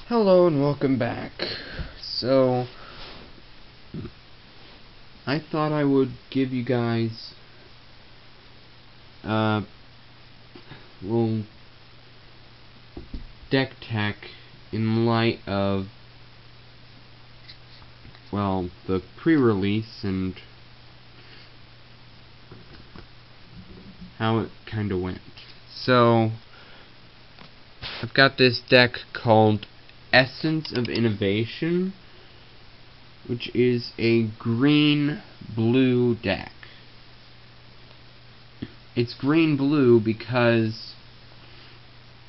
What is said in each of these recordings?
Hello and welcome back. So, I thought I would give you guys little deck tech in light of, well, the pre-release and how it kinda went. So, I've got this deck called Essence of Innovation, which is a green-blue deck. It's green-blue because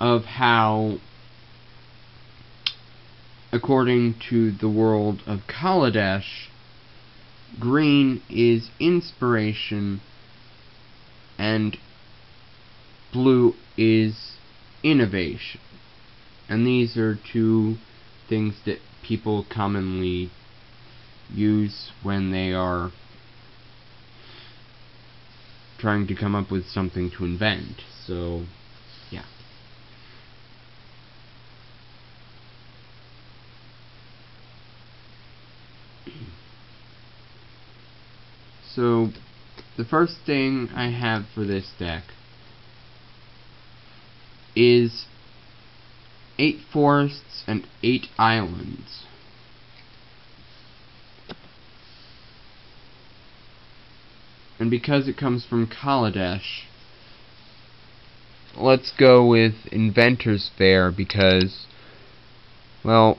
of how, according to the world of Kaladesh, green is inspiration and blue is innovation. And these are two things that people commonly use when they are trying to come up with something to invent. So, yeah. So, the first thing I have for this deck is 8 forests and 8 islands. And because it comes from Kaladesh, let's go with Inventor's Fair because, well,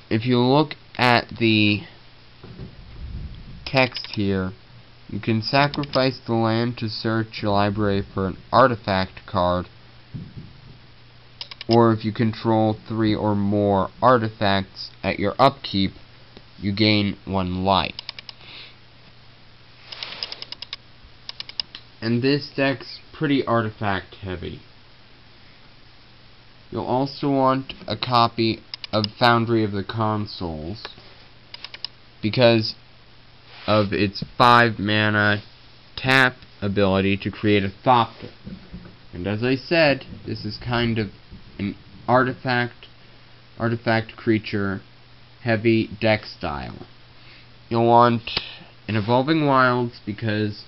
if you look at the text here, you can sacrifice the land to search your library for an artifact card, or if you control 3 or more artifacts at your upkeep, you gain 1 life. And this deck's pretty artifact heavy. You'll also want a copy of Foundry of the Consoles because of its 5 mana tap ability to create a Thopter. And as I said, this is kind of an artifact creature heavy deck style. You'll want an Evolving Wilds because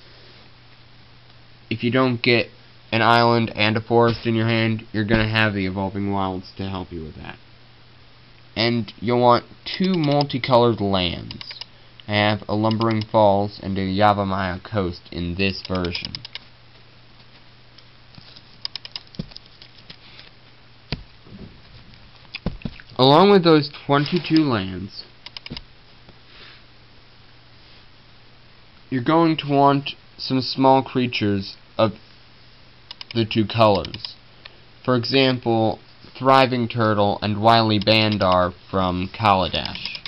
if you don't get an island and a forest in your hand, you're going to have the Evolving Wilds to help you with that. And you'll want 2 multicolored lands. I have a Lumbering Falls and a Yavimaya Coast in this version. Along with those 22 lands, you're going to want some small creatures of the 2 colors. For example, Thriving Turtle and Wily Bandar from Kaladesh.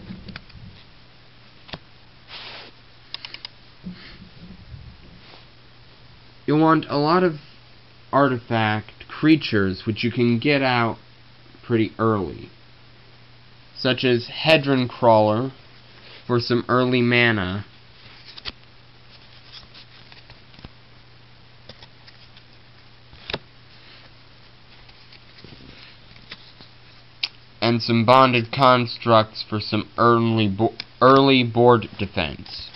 You'll want a lot of artifact creatures which you can get out pretty early, such as Hedron Crawler for some early mana, and some Bonded Constructs for some early board defense.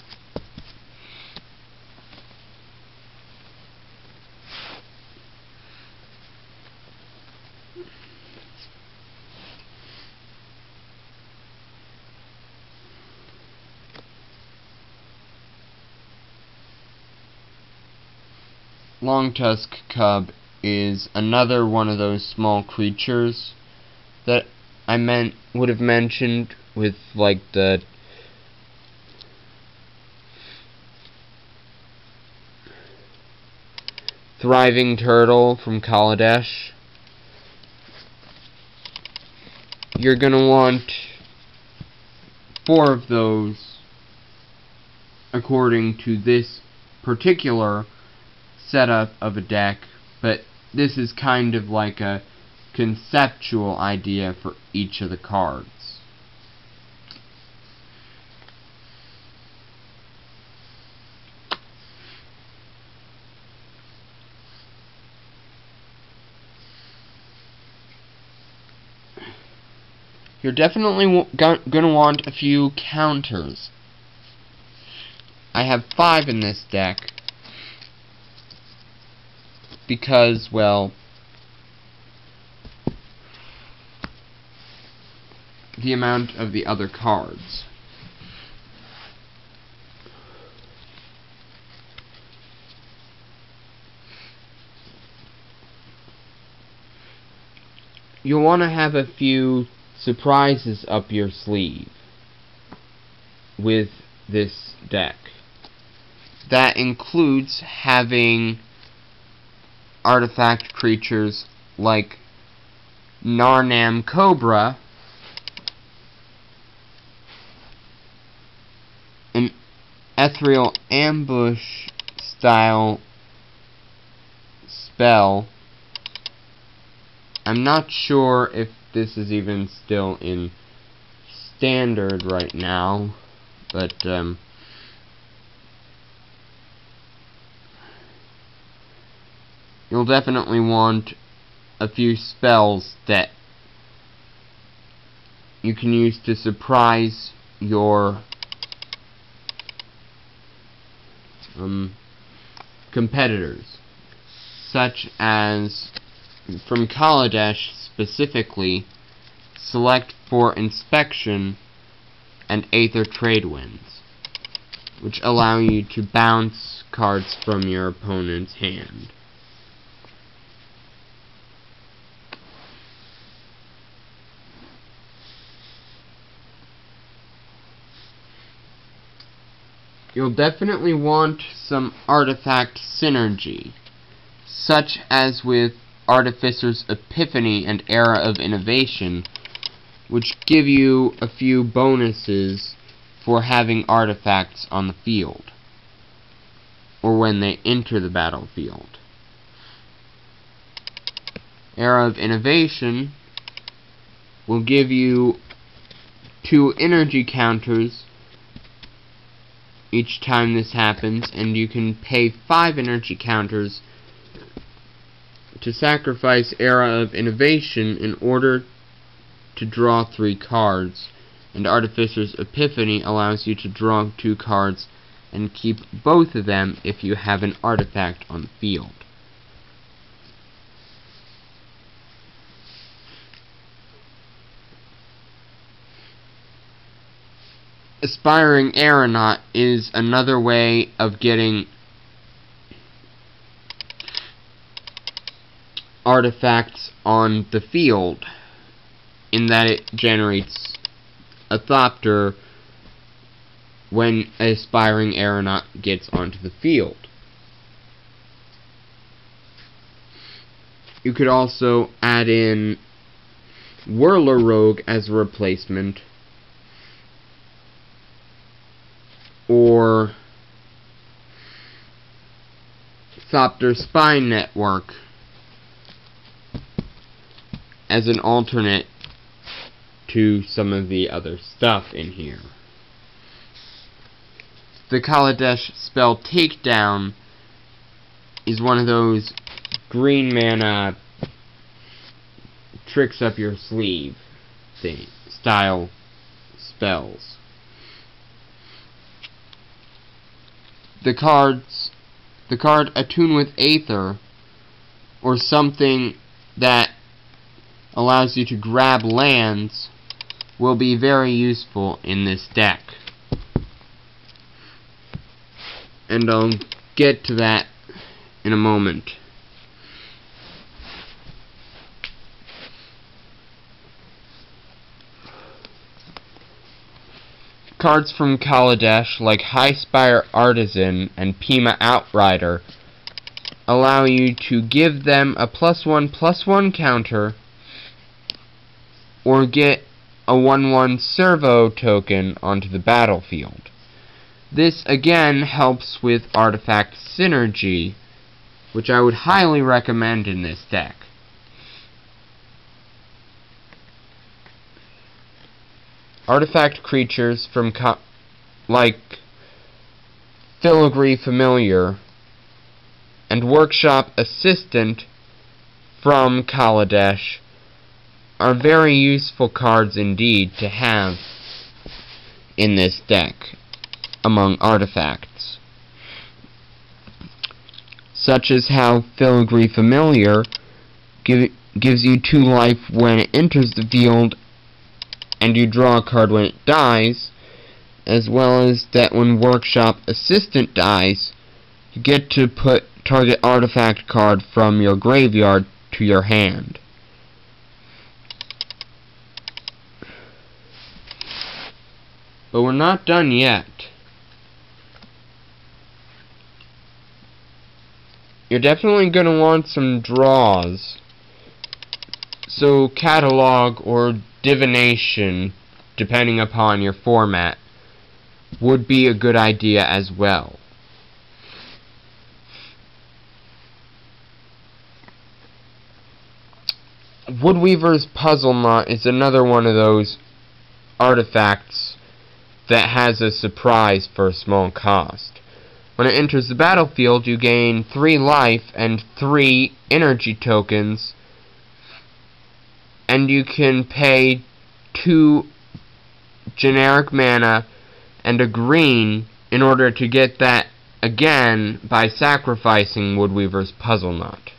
Longtusk Cub is another one of those small creatures that I would have mentioned with, like, the Thriving Turtle from Kaladesh. you're going to want 4 of those according to this particular setup of a deck, but this is kind of like a conceptual idea for each of the cards. You're definitely going to want a few counters. I have 5 in this deck because, well, the amount of the other cards. You'll want to have a few surprises up your sleeve with this deck. That includes having artifact creatures like Narnam Cobra, an ethereal ambush style spell. I'm not sure if this is even still in standard right now, but you'll definitely want a few spells that you can use to surprise your competitors, such as from Kaladesh specifically, select for inspection and Aether Trade Winds, which allow you to bounce cards from your opponent's hand. You'll definitely want some artifact synergy, such as with Artificer's Epiphany and Era of Innovation, which give you a few bonuses for having artifacts on the field, or when they enter the battlefield. Era of Innovation will give you 2 energy counters each time this happens, and you can pay 5 energy counters to sacrifice Era of Innovation in order to draw 3 cards, and Artificer's Epiphany allows you to draw 2 cards and keep both of them if you have an artifact on the field. Aspiring Aeronaut is another way of getting artifacts on the field, in that it generates a Thopter when an Aspiring Aeronaut gets onto the field. You could also add in Whirler Rogue as a replacement, or Thopter Spy Network as an alternate to some of the other stuff in here. The Kaladesh spell Takedown is one of those green mana tricks up your sleeve style spells. The card Attune with Aether, or something that allows you to grab lands, will be very useful in this deck. And I'll get to that in a moment. Cards from Kaladesh, like Highspire Artisan and Pima Outrider, allow you to give them a +1/+1 counter, or get a 1/1 servo token onto the battlefield. This again helps with artifact synergy, which I would highly recommend in this deck. Artifact creatures from like Filigree Familiar and Workshop Assistant from Kaladesh are very useful cards indeed to have in this deck among artifacts, such as how Filigree Familiar gives you 2 life when it enters the field and you draw a card when it dies, as well as that when Workshop Assistant dies, you get to put target artifact card from your graveyard to your hand. But we're not done yet. You're definitely going to want some draws. So Catalog or Divination, depending upon your format, would be a good idea as well. Woodweaver's Puzzle Knot is another one of those artifacts that has a surprise for a small cost. When it enters the battlefield, you gain 3 life and 3 energy tokens, and you can pay 2 generic mana and a green in order to get that again by sacrificing Woodweaver's Puzzle Knot.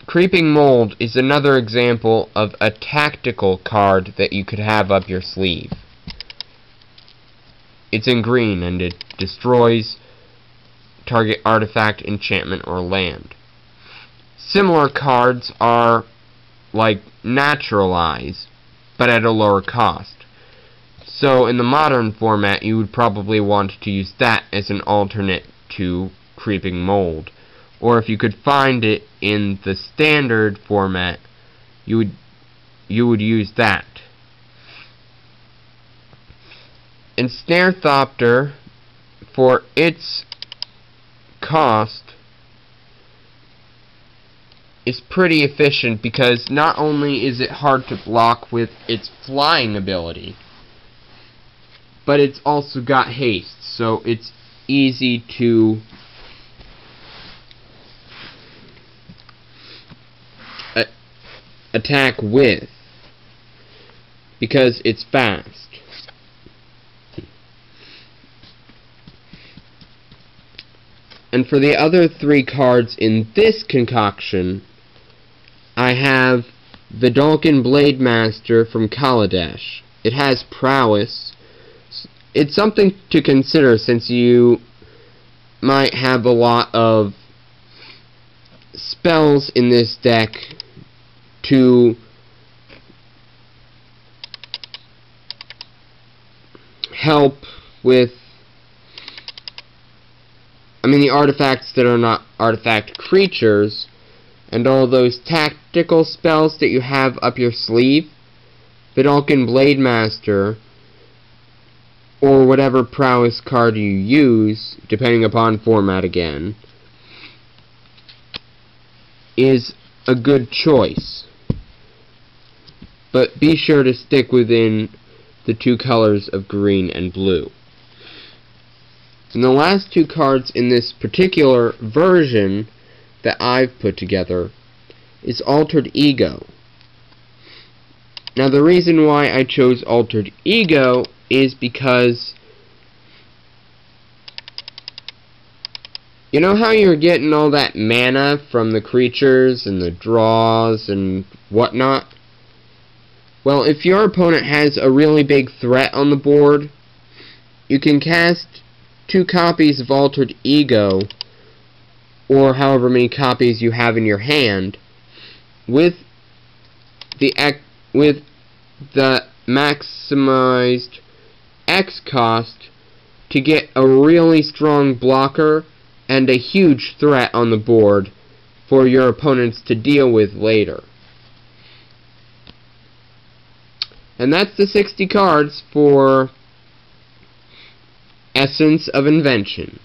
Creeping Mold is another example of a tactical card that you could have up your sleeve. It's in green and it destroys target artifact, enchantment, or land. Similar cards are like Naturalize, but at a lower cost. So in the modern format, you would probably want to use that as an alternate to Creeping Mold. Or if you could find it in the standard format, you would use that. And Snarethopter, for its cost, is pretty efficient because not only is it hard to block with its flying ability, but it's also got haste, so it's easy to attack with because it's fast. And for the other 3 cards in this concoction, I have Vidalcan Blademaster from Kaladesh. It has prowess. It's something to consider since you might have a lot of spells in this deck to help with, the artifacts that are not artifact creatures, and all those tactical spells that you have up your sleeve. Vidalcan Blademaster, or whatever prowess card you use, depending upon format again, is a good choice. But be sure to stick within the 2 colors of green and blue. And the last 2 cards in this particular version that I've put together is Altered Ego. Now the reason why I chose Altered Ego is because you know how you're getting all that mana from the creatures and the draws and whatnot? Well, if your opponent has a really big threat on the board, you can cast 2 copies of Altered Ego, or however many copies you have in your hand, with the maximized X cost to get a really strong blocker and a huge threat on the board for your opponents to deal with later. And that's the 60 cards for Essence of Invention.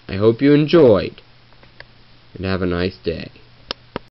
I hope you enjoyed, and have a nice day.